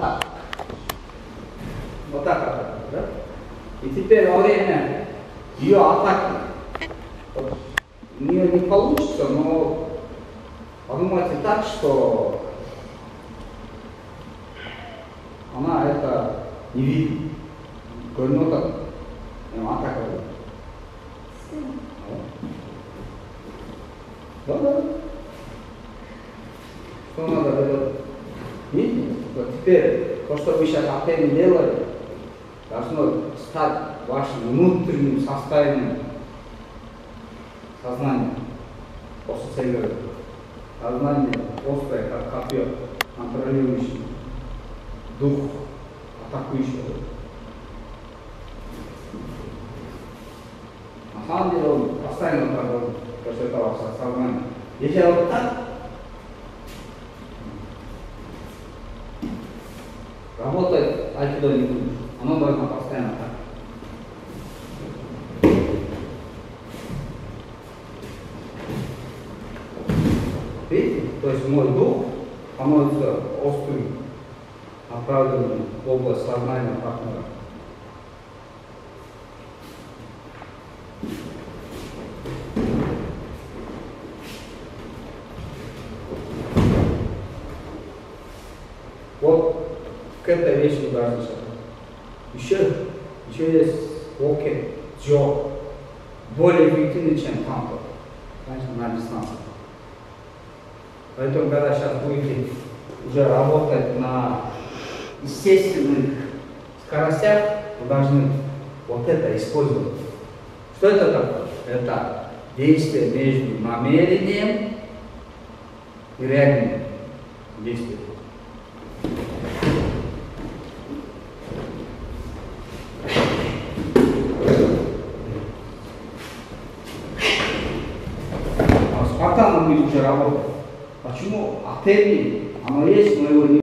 так. Вот так атака, да? И теперь во время ее атаки, вот, у нее не получится, но подумайте так, что она это не видит. Ну так, атака. Да. Что надо делать? Видите? Вот теперь то, что вы сейчас опять делали, должно стать вашим внутренним состоянием сознания. После целого. Сознание острое, как копье, контролирующий дух, атакующий. На самом деле он постоянно так говорит, что это ваше сознание. Если вот так, работает айкидо не будет. Оно должно постоянно так. Видите? То есть мой дух становится острым, направленным в область сознания партнера. Вот к этой вещи должны сейчас. Еще есть локет, джо, более эффективный, чем танко. Значит, на дистанции. Поэтому, когда сейчас будете уже работать на естественных скоростях, вы должны вот это использовать. Что это такое? Это действие между намерением и реальным действием. А Спартан будет уже работать. Почему? Отель, оно есть, но его не